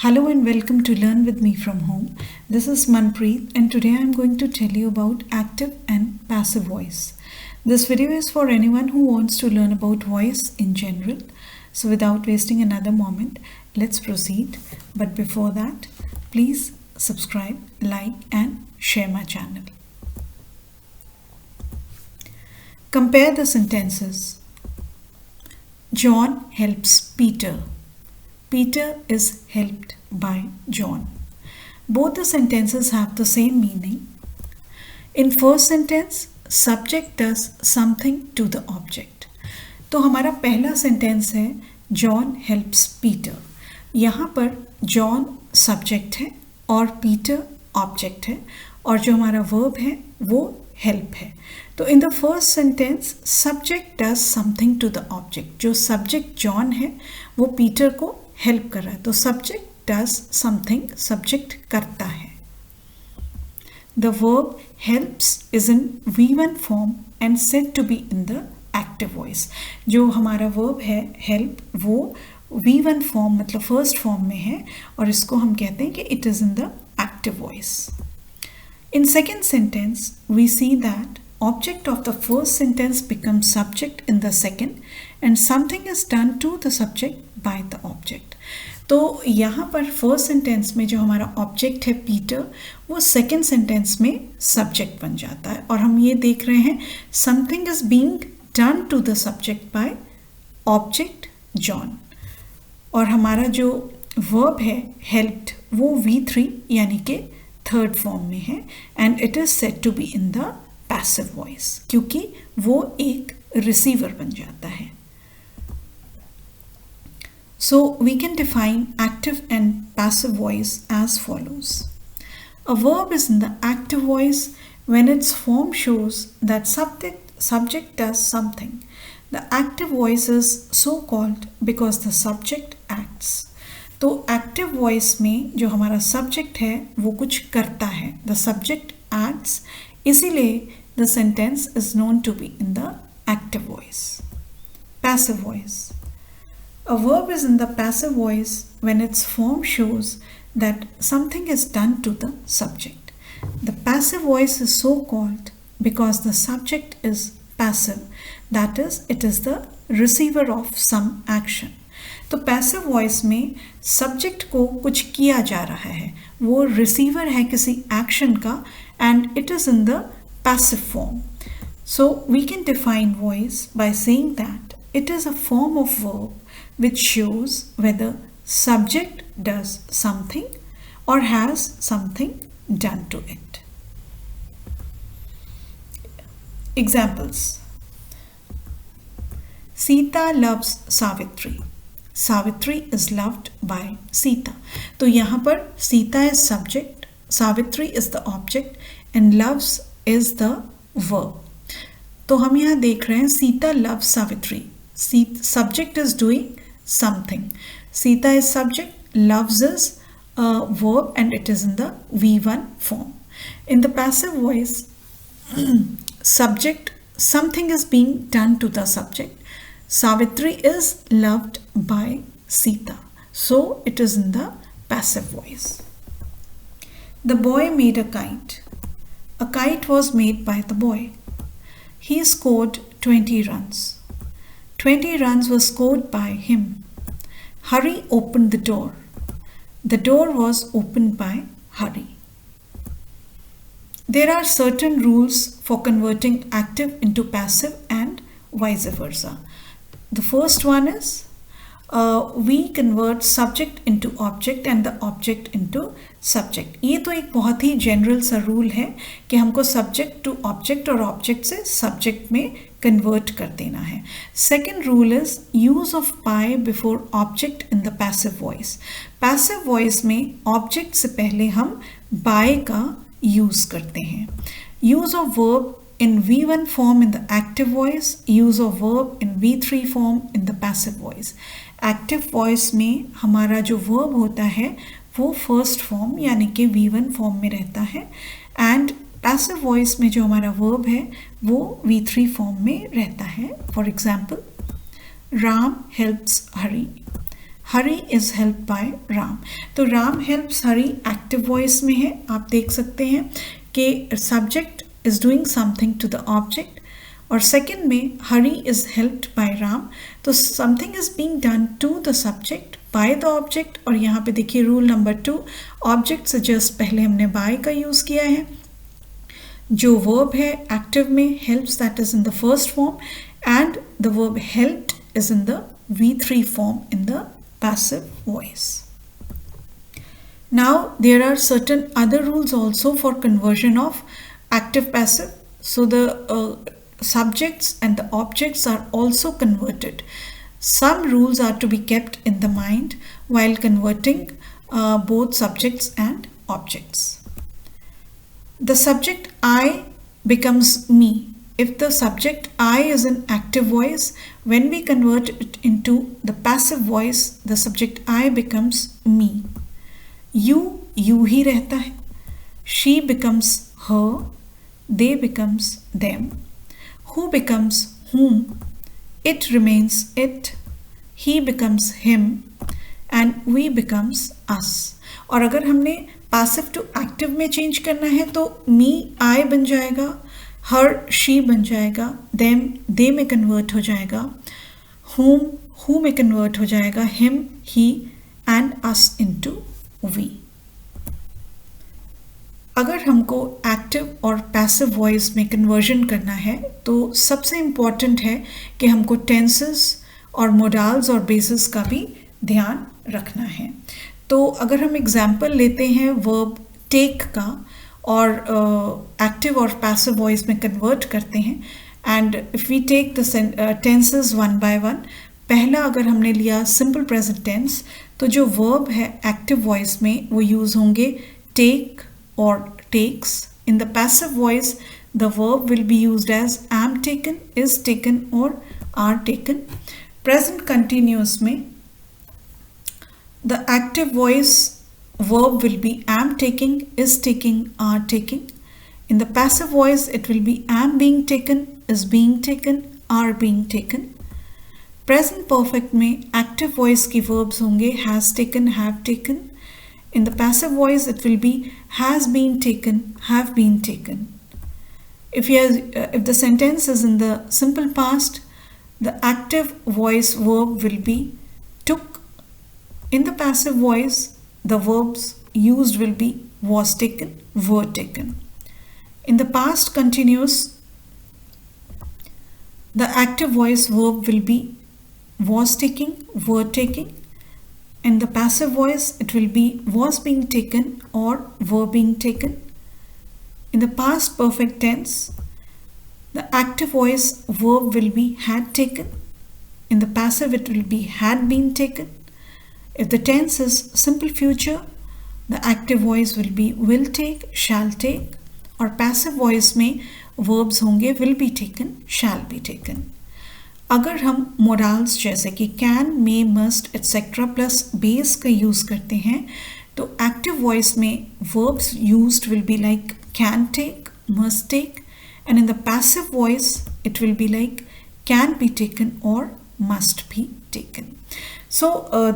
Hello and welcome to Learn with Me from Home. This is Manpreet and today I am going to tell you about active and passive voice. This video is for anyone who wants to learn about voice in general. So without wasting another moment, let's proceed. But before that, please subscribe, like and share my channel. Compare the sentences. John helps Peter. Peter is helped by John. Both the sentences have the same meaning. In first sentence, subject does something to the object. तो हमारा पहला sentence है John helps Peter. यहाँ पर John subject है और Peter object है और जो हमारा वर्ब है वो help है. तो in the first sentence, subject does something to the object. जो subject John है वो Peter को हेल्प कर रहा है तो सब्जेक्ट डज समथिंग सब्जेक्ट करता है. The verb helps is in V1 form and said to be in the active voice. जो हमारा वर्ब है हेल्प वो V1 फॉर्म मतलब फर्स्ट फॉर्म में है और इसको हम कहते हैं कि it is in the active voice. In second sentence we see that object of the first sentence becomes subject in the second and something is done to the subject by the object. तो यहाँ पर first sentence में जो हमारा object है Peter वो second sentence में subject बन जाता है और हम ये देख रहे हैं something is being done to the subject by object John. और हमारा जो वर्ब है हेल्प्ड वो V3 यानी कि थर्ड फॉर्म में है and it is said to be in the passive voice क्योंकि वो एक रिसीवर बन जाता है. So we can define active and passive voice as follows. A verb is in the active voice when its form shows that subject does something. The active voice is so called because the subject acts. तो active voice में जो हमारा subject है वो कुछ करता है. The subject acts. इसीलिए the sentence is known to be in the active voice. Passive voice. A verb is in the passive voice when its form shows that something is done to the subject. The passive voice is so called because the subject is passive. That is, it is the receiver of some action. तो passive voice में subject को कुछ किया जा रहा है वो receiver है किसी action का and it is in the passive form. So we can define voice by saying that it is a form of verb which shows whether subject does something or has something done to it. Examples. Sita loves Savitri. Savitri is loved by Sita. तो यहाँ पर Sita is subject, Savitri is the object and loves is the verb. तो हम यहाँ देख रहे हैं Sita loves Savitri. Subject is doing something. Sita is subject, loves is a verb and it is in the V1 form. In the passive voice, subject, something is being done to the subject. Savitri is loved by Sita. So it is in the passive voice. The boy made a kite. A kite was made by the boy. He scored 20 runs. 20 runs were scored by him. Hari opened the door. The door was opened by Hari. There are certain rules for converting active into passive and vice versa. The first one is we convert subject into object and the object into subject. ये तो एक बहुत ही general सा rule है कि हमको subject to object और object से सब्जेक्ट में कन्वर्ट कर देना है. Second rule is use of by before object in the passive voice. Passive voice में ऑब्जेक्ट से पहले हम बाय का यूज करते हैं. Use of verb in V1 form in the active voice, use of verb in V3 form in the passive voice. Active voice में हमारा जो verb होता है वो first form यानी कि V1 form में रहता है and passive voice में जो हमारा verb है वो V3 form में रहता है. For example, Ram helps Hari. Hari is help by Ram. तो Ram helps Hari active voice में है, आप देख सकते हैं कि subject is doing something to the object, और सेकंड में Hari is helped by Ram, तो something is being done to the subject by the object. और यहाँ पे देखिए रूल नंबर 2, ऑब्जेक्ट से जस्ट पहले हमने बाय का यूज किया है। जो वर्ब है एक्टिव में helps, that is in the first form, and the verb helped is in the V3 form in the passive voice. Now there are certain other rules also for conversion of active passive. So the subjects and the objects are also converted. Some rules are to be kept in the mind while converting both subjects and objects. The subject I becomes me. If the subject I is an active voice, when we convert it into the passive voice, the subject I becomes me. You ही रहता है. She becomes her. They becomes them. Who becomes whom. It remains it. He becomes him. And we becomes us. और अगर हमने passive to active में change करना है तो me I बन जाएगा, हर शी बन जाएगा, देम दे में कन्वर्ट हो जाएगा, हु में कन्वर्ट हो जाएगा, him he, and us into we. अगर हमको एक्टिव और पैसिव वॉइस में कन्वर्जन करना है तो सबसे इम्पॉर्टेंट है कि हमको टेंसेस और मोडाल्स और बेसिस का भी ध्यान रखना है। तो अगर हम एग्जाम्पल लेते हैं वर्ब टेक का और एक्टिव और पैसिव वॉइस में कन्वर्ट करते हैं, and if we take the tenses one by one, पहला अगर हमने लिया सिंपल प्रेजेंट टेंस, तो जो वर्ब है एक्टिव वॉइस में वो यूज होंगे टेक और takes. In the passive voice the verb will be used as am taken, is taken और आर टेकन। प्रेजेंट कंटिन्यूअस में the active voice verb will be am taking, is taking, are taking. In the passive voice it will be am being taken, is being taken, are being taken. Present perfect में active voice की verbs होंगे has taken, have taken. In the passive voice it will be has been taken, have been taken. If the sentence is in the simple past, the active voice verb will be took. In the passive voice the verbs used will be was taken, were taken. In the past continuous, the active voice verb will be was taking, were taking. In the passive voice, it will be was being taken or were being taken. In the past perfect tense, the active voice verb will be had taken. In the passive, it will be had been taken. If the tense is simple future, the active voice will be will take, shall take, और passive voice में verbs होंगे will be taken, shall be taken. अगर हम modals जैसे कि can, may, must, etc. plus base का use करते हैं तो active voice में verbs used will be like can take, must take, and in the passive voice it will be like can be taken or must be taken. So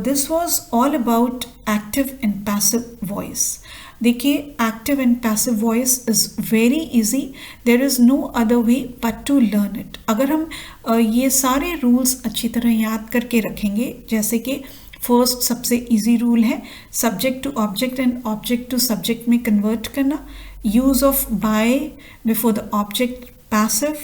this was all about active and passive voice. देखिए active and passive voice is very easy. There is no other way but to learn it. अगर हम ये सारे rules अच्छी तरह याद करके रखेंगे, जैसे कि फर्स्ट सबसे इजी रूल है subject to object and object to subject में कन्वर्ट करना, use of by before the object passive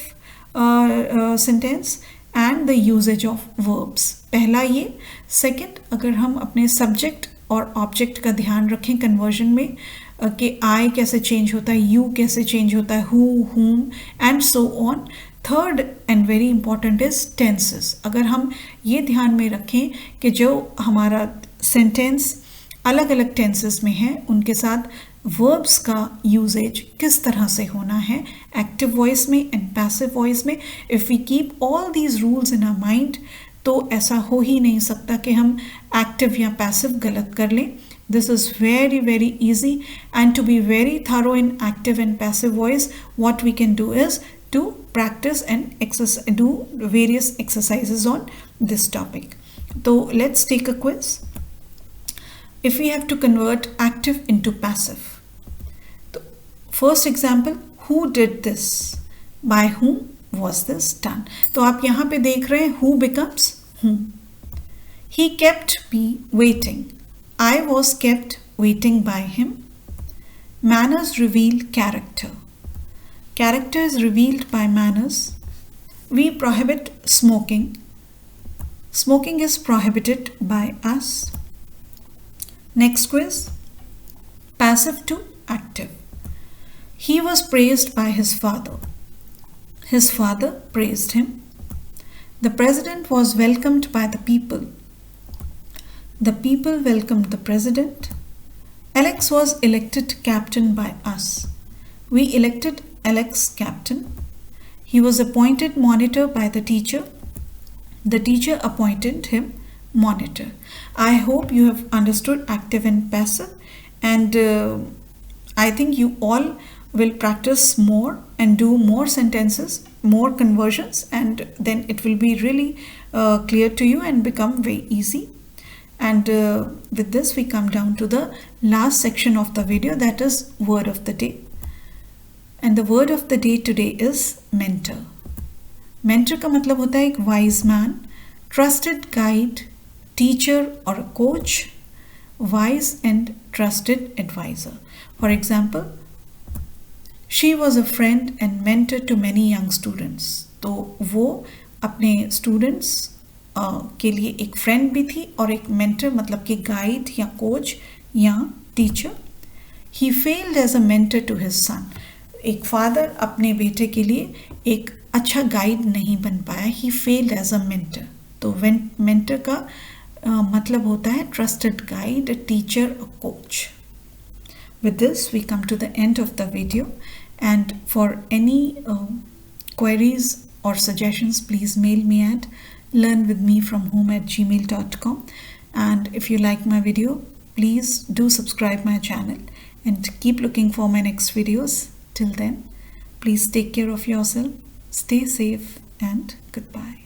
sentence and the usage of verbs. पहला ये। सेकंड, अगर हम अपने सब्जेक्ट और ऑब्जेक्ट का ध्यान रखें कन्वर्जन में कि आई कैसे चेंज होता है, यू कैसे चेंज होता है, who, whom and so on. Third and very important is tenses. अगर हम ये ध्यान में रखें कि जो हमारा सेंटेंस अलग अलग टेंसेस में है उनके साथ वर्ब्स का यूजेज किस तरह से होना है एक्टिव वॉइस में एंड पैसिव वॉइस में। If we keep all these rules in our mind तो ऐसा हो ही नहीं सकता कि हम एक्टिव या पैसिव गलत कर लें। This is very very easy, and to be very thorough in active and passive voice, what we can do is to practice and do various exercises on this topic. So let's take a quiz. If we have to convert active into passive. So first example, who did this? By whom was this done? तो आप यहाँ पे देख रहे हैं who becomes whom. He kept me waiting. I was kept waiting by him. Manners reveal character. Character is revealed by manners. We prohibit smoking. Smoking is prohibited by us. Next quiz. Passive to active. He was praised by his father. His father praised him. The president was welcomed by the people. The people welcomed the president. Alex was elected captain by us. We elected Alex captain. He was appointed monitor by the teacher. The teacher appointed him monitor. I hope you have understood active and passive, and I think you all will practice more and do more sentences, more conversions, and then it will be really clear to you and become very easy. And with this we come down to the last section of the video, that is word of the day. And the word of the day today is mentor. Mentor का मतलब होता है एक wise man, trusted guide, teacher or a coach, wise and trusted advisor. For example, she was a friend and mentor to many young students. तो वो अपने students के लिए एक friend भी थी और एक mentor मतलब कि guide या coach या teacher. He failed as a mentor to his son. एक father अपने बेटे के लिए एक अच्छा guide नहीं बन पाया. He failed as a mentor. तो mentor का मतलब होता है trusted guide, a teacher, a coach. With this we come to the end of the video, and for any queries or suggestions please mail me at learnwithmefromhome@gmail.com. and if you like my video please do subscribe my channel and keep looking for my next videos. Till then, please take care of yourself, stay safe, and goodbye.